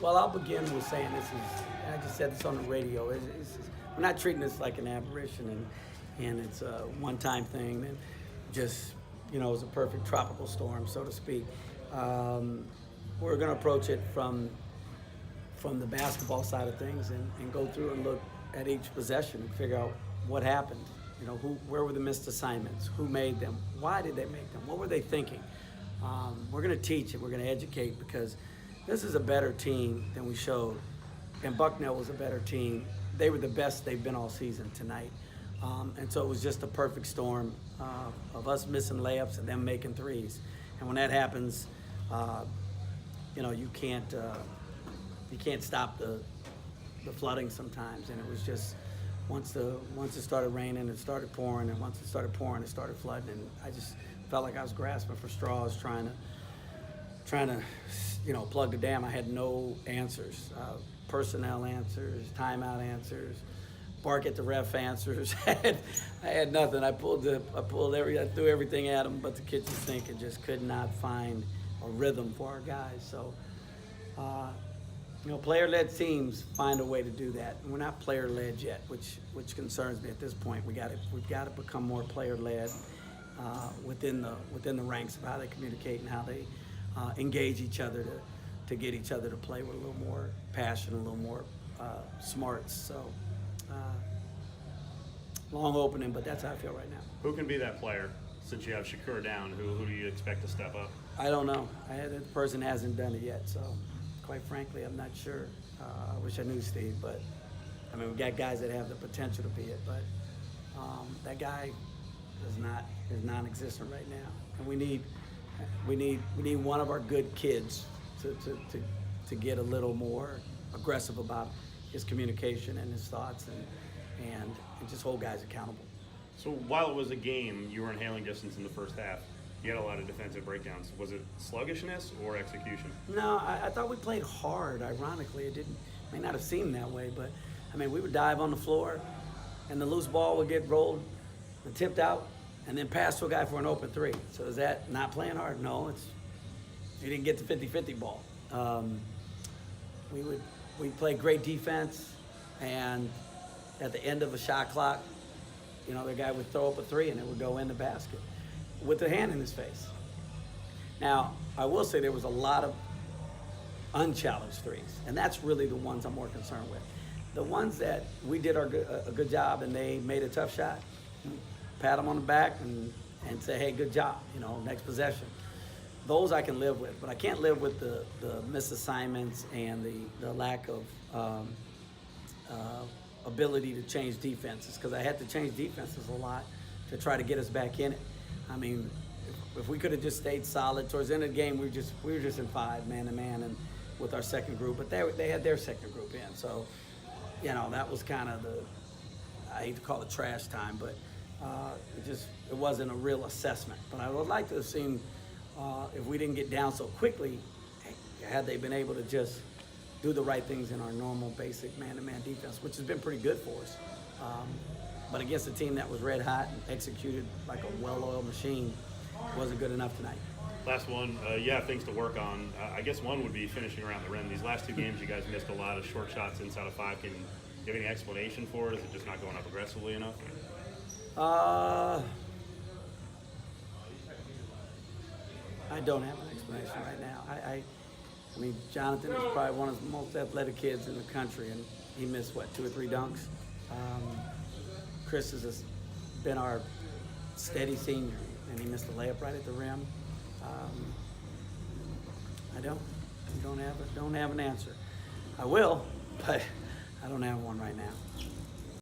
Well, I'll begin with saying this is, and I just said this on the radio, we're not treating this like an aberration and it's a one-time thing and just, it's a perfect tropical storm, so to speak. We're going to approach it from the basketball side of things and go through and look at each possession and figure out what happened. Where were the missed assignments? Who made them? Why did they make them? What were they thinking? We're going to teach it. We're going to educate because this is a better team than we showed. And Bucknell was a better team. They were the best they've been all season tonight. And so it was just a perfect storm of us missing layups and them making threes. And when that happens, you can't stop the flooding sometimes. And it was just once it started raining, it started pouring, and once it started pouring, it started flooding. And I just felt like I was grasping for straws, trying to plug the dam. I had no answers, personnel answers, timeout answers, bark at the ref answers. I had nothing. I threw everything at them but the kitchen sink and just could not find a rhythm for our guys. So, player-led teams find a way to do that. And we're not player-led yet, which concerns me at this point. We've got to become more player-led within the ranks of how they communicate and how they engage each other to get each other to play with a little more passion, a little more smarts. So, long opening, but that's how I feel right now. Who can be that player since you have Shakur down? Who do you expect to step up? I don't know. The person hasn't done it yet, so quite frankly, I'm not sure. I wish I knew Steve, but we've got guys that have the potential to be it, but that guy is non-existent right now, and we need one of our good kids to get a little more aggressive about his communication and his thoughts and just hold guys accountable. So while it was a game, you were in hailing distance in the first half. You had a lot of defensive breakdowns. Was it sluggishness or execution? No, I thought we played hard. Ironically, it may not have seemed that way, but we would dive on the floor, and the loose ball would get rolled and tipped out, and then pass to a guy for an open three. So is that not playing hard? No, you didn't get the 50-50 ball. We played great defense, and at the end of a shot clock, the guy would throw up a three and it would go in the basket with the hand in his face. Now, I will say there was a lot of unchallenged threes, and that's really the ones I'm more concerned with. The ones that we did a good job and they made a tough shot, pat them on the back and say, hey, good job, next possession. Those I can live with, but I can't live with the misassignments and the lack of ability to change defenses, because I had to change defenses a lot to try to get us back in it. If we could have just stayed solid towards the end of the game, we were just in five man-to-man and with our second group, but they had their second group in. So, that was kind of I hate to call it trash time, but it wasn't a real assessment. But I would like to have seen if we didn't get down so quickly, had they been able to just do the right things in our normal basic man-to-man defense, which has been pretty good for us. But against a team that was red hot and executed like a well-oiled machine, wasn't good enough tonight. Last one, you have things to work on. I guess one would be finishing around the rim. These last two games, you guys missed a lot of short shots inside of five. Can you have any explanation for it? Is it just not going up aggressively enough? I don't have an explanation right now. Jonathan is probably one of the most athletic kids in the country, and he missed, 2 or 3 dunks? Chris has been our steady senior, and he missed a layup right at the rim. I don't have an answer. I will, but I don't have one right now.